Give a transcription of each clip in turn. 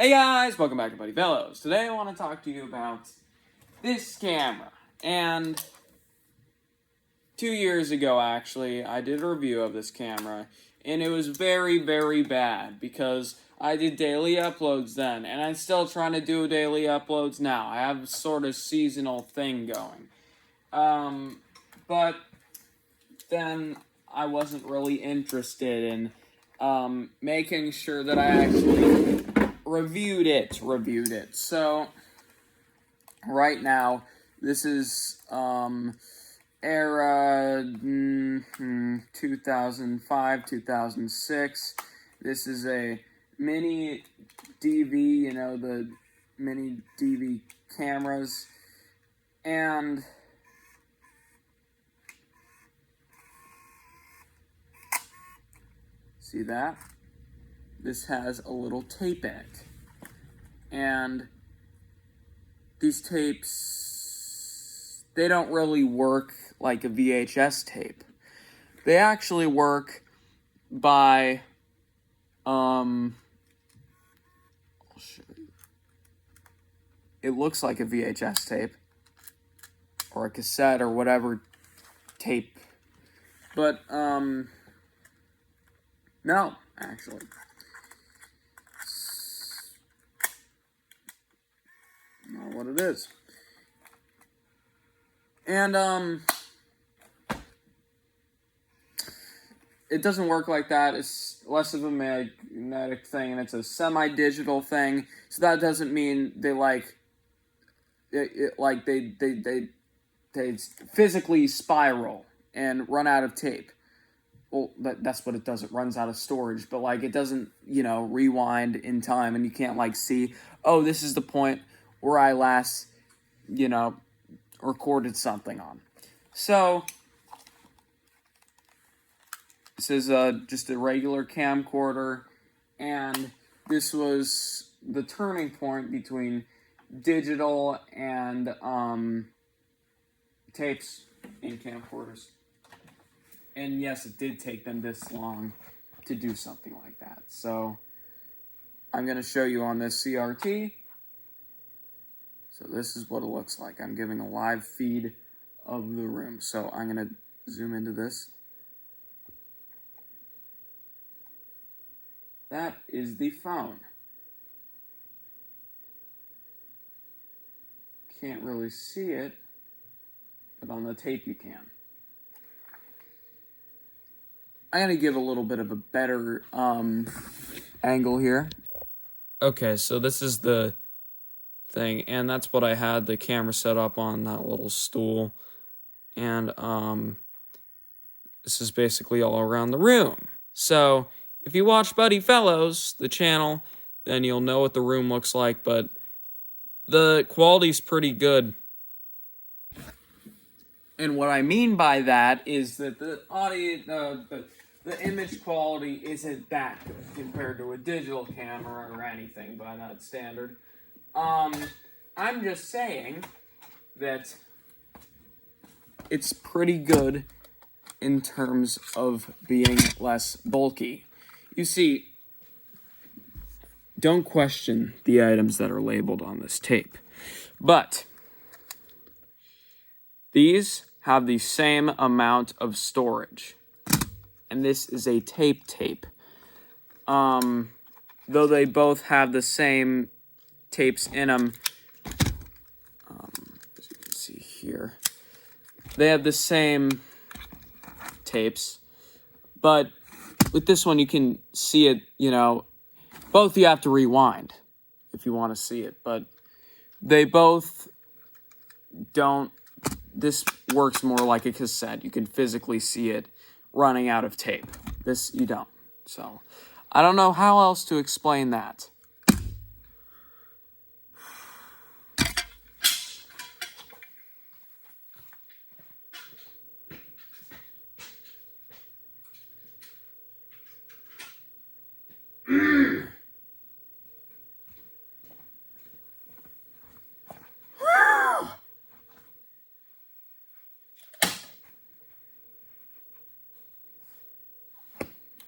Hey guys, welcome back to Buddy Fellows. Today I want to talk to you about this camera. And 2 years ago, actually, I did a review of this camera, and it was very, very bad because I did daily uploads then, and I'm still trying to do daily uploads now. I have a sort of seasonal thing going. But then I wasn't really interested in making sure that I actually reviewed it. So right now, this is era 2005, 2006. This is a mini DV, the mini DV cameras, and see that? This has a little tape in it. And these tapes, they don't really work like a VHS tape. They actually work by, I'll show you. It looks like a VHS tape, or a cassette, or whatever tape. But, no, actually. Not what it is. And, it doesn't work like that. It's less of a magnetic thing, and it's a semi-digital thing. So that doesn't mean they they physically spiral and run out of tape. Well, that's what it does. It runs out of storage, but it doesn't, rewind in time, and you can't see, oh, this is the point where I last, recorded something on. So this is just a regular camcorder, and this was the turning point between digital and tapes in camcorders. And yes, it did take them this long to do something like that. So I'm going to show you on this CRT. So this is what it looks like. I'm giving a live feed of the room. So I'm going to zoom into this. That is the phone. Can't really see it, but on the tape you can. I'm going to give a little bit of a better angle here. Okay, so this is the thing, and that's what I had the camera set up on, that little stool. And this is basically all around the room. So if you watch Buddy Fellows, the channel, then you'll know what the room looks like, but the quality's pretty good. And what I mean by that is that the audio, the image quality isn't that good compared to a digital camera or anything by that standard. I'm just saying that it's pretty good in terms of being less bulky. You see, don't question the items that are labeled on this tape, but these have the same amount of storage, and this is a tape. Though they both have the same tapes in them, as you can see here, they have the same tapes, but with this one you can see it, both you have to rewind if you want to see it, but they both don't. This works more like a cassette. You can physically see it running out of tape. This you don't. So I don't know how else to explain that.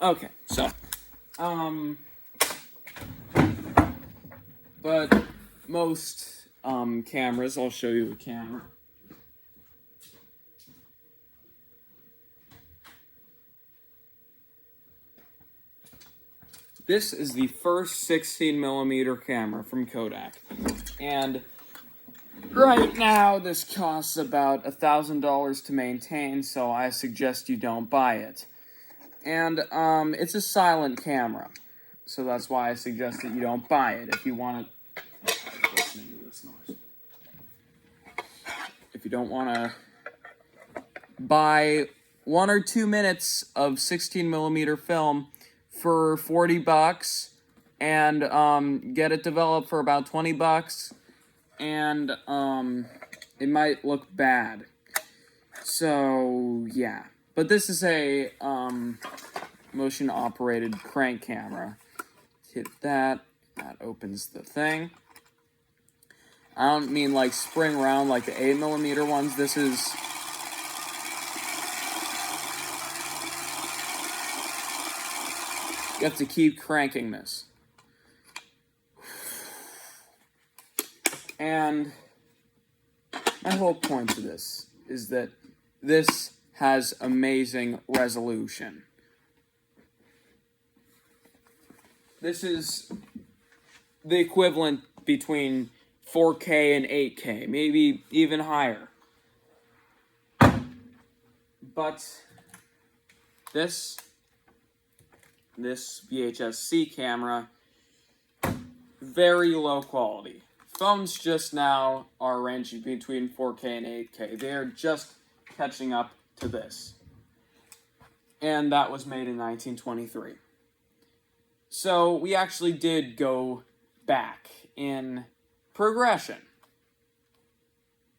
Okay, so But most cameras, I'll show you a camera. This is the first 16mm camera from Kodak. And right now, this costs about $1,000 to maintain, so I suggest you don't buy it. And it's a silent camera, so that's why I suggest that you don't buy it. If you want to, listening to this noise. If you don't want to buy 1 or 2 minutes of 16mm film for $40 and get it developed for about $20, and it might look bad. So yeah, but this is a motion operated crank camera. Hit that opens the thing. I don't mean like spring round like the 8mm ones. This is you have to keep cranking this. And my whole point to this is that this has amazing resolution. This is the equivalent between 4K and 8K, maybe even higher. But this VHS-C camera, very low quality. Phones just now are ranging between 4K and 8K. They are just catching up to this. And that was made in 1923. So we actually did go back in progression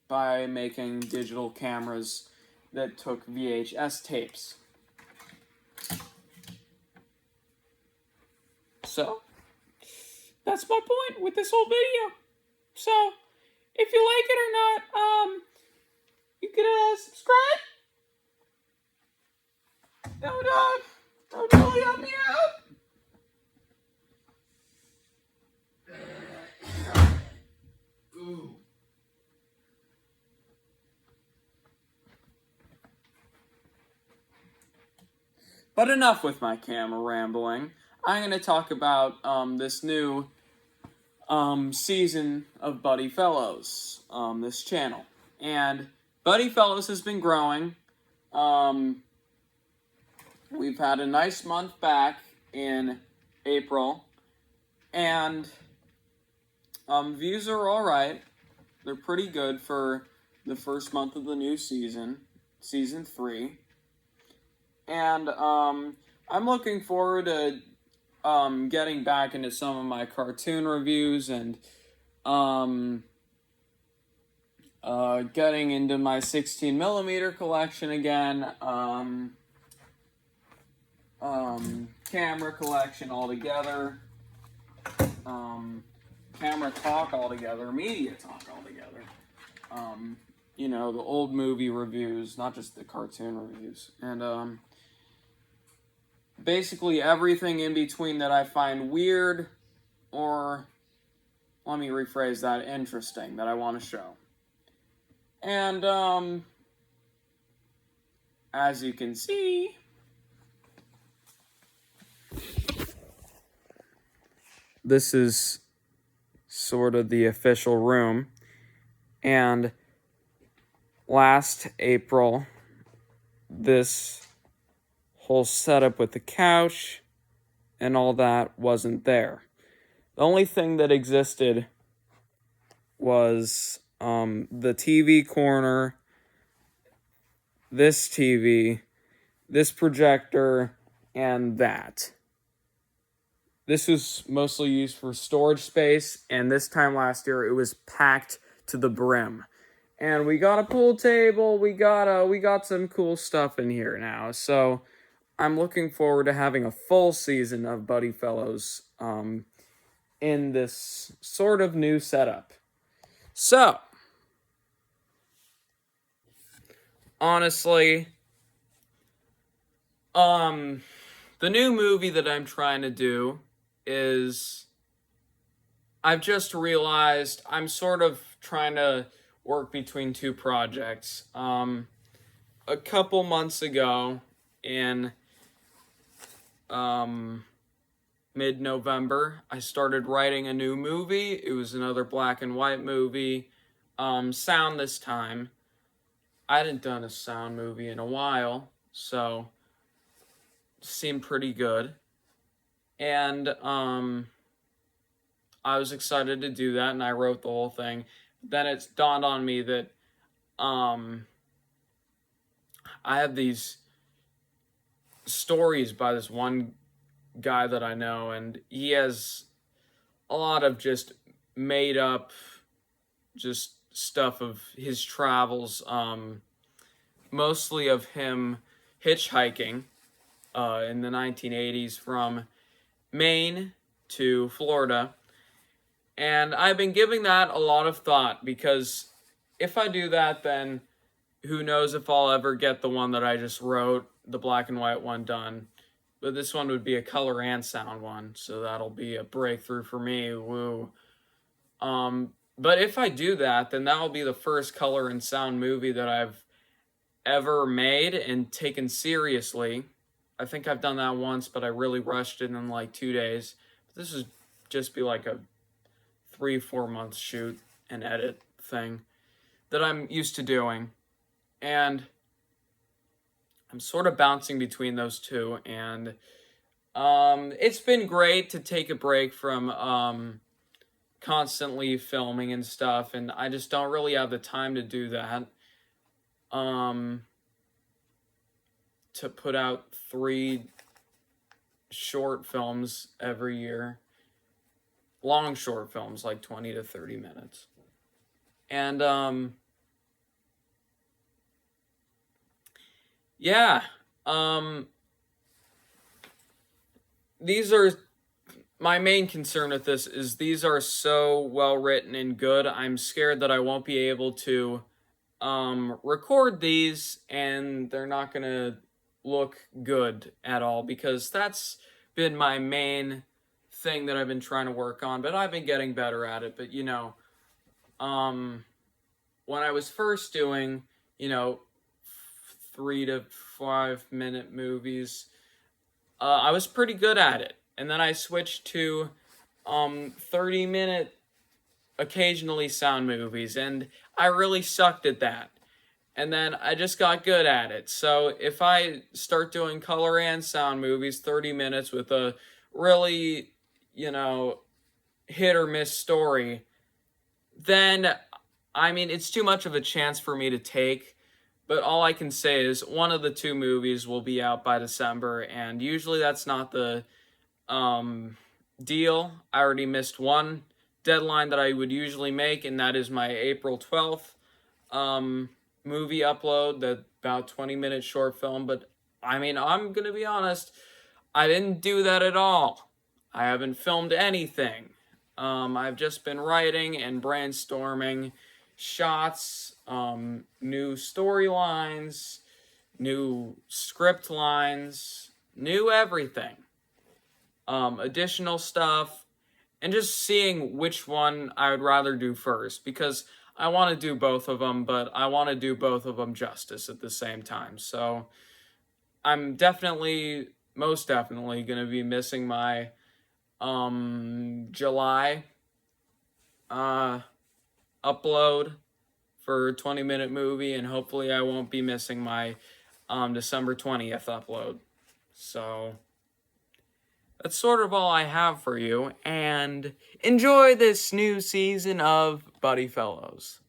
by making digital cameras that took VHS tapes. So, that's my point with this whole video. So, if you like it or not, you can subscribe. That would really help me out. Ooh. But enough with my camera rambling. I'm going to talk about this new season of Buddy Fellows, this channel. And Buddy Fellows has been growing. We've had a nice month back in April. And views are alright. They're pretty good for the first month of the new season, season 3. And I'm looking forward to getting back into some of my cartoon reviews and getting into my 16mm collection again, camera collection altogether, camera talk altogether, media talk altogether, you know, the old movie reviews, not just the cartoon reviews, and basically everything in between that I find weird or, let me rephrase that, interesting, that I want to show. And, as you can see, this is sort of the official room. And last April, this whole setup with the couch and all that wasn't there. The only thing that existed was the TV corner, this TV, this projector, and that. This was mostly used for storage space, and this time last year it was packed to the brim. And we got a pool table, we got some cool stuff in here now. So I'm looking forward to having a full season of Buddy Fellows in this sort of new setup. So, honestly, the new movie that I'm trying to do is I've just realized I'm sort of trying to work between two projects. A couple months ago, in um, mid-November, I started writing a new movie. It was another black and white movie, sound this time. I hadn't done a sound movie in a while, so it seemed pretty good. And I was excited to do that, and I wrote the whole thing. Then it's dawned on me that I have these stories by this one guy that I know, and he has a lot of just made up just stuff of his travels, mostly of him hitchhiking in the 1980s from Maine to Florida. And I've been giving that a lot of thought, because if I do that, then who knows if I'll ever get the one that I just wrote, the black and white one, done. But this one would be a color and sound one, so that'll be a breakthrough for me. Woo. But if I do that, then that'll be the first color and sound movie that I've ever made and taken seriously. I think I've done that once, but I really rushed it in like 2 days. But this would just be like a 3-4 month shoot and edit thing that I'm used to doing. And I'm sort of bouncing between those two, and it's been great to take a break from constantly filming and stuff, and I just don't really have the time to do that. To put out 3 short films every year. Long short films, like 20 to 30 minutes. And, yeah, these are, my main concern with this is these are so well written and good. I'm scared that I won't be able to, record these, and they're not gonna look good at all, because that's been my main thing that I've been trying to work on, but I've been getting better at it. But when I was first doing 3 to 5 minute movies, I was pretty good at it, and then I switched to 30-minute occasionally sound movies, and I really sucked at that. And then I just got good at it. So if I start doing color and sound movies, 30 minutes with a really, hit or miss story, then, it's too much of a chance for me to take. But all I can say is one of the 2 movies will be out by December, and usually that's not the deal. I already missed one deadline that I would usually make, and that is my April 12th movie upload, the about 20-minute short film. But I'm gonna be honest, I didn't do that at all. I haven't filmed anything. I've just been writing and brainstorming shots, new storylines, new script lines, new everything, additional stuff, and just seeing which one I would rather do first, because I want to do both of them, but I want to do both of them justice at the same time. So I'm most definitely going to be missing my July upload for a 20-minute movie, and hopefully I won't be missing my December 20th upload. So that's sort of all I have for you, and enjoy this new season of Buddy Fellows.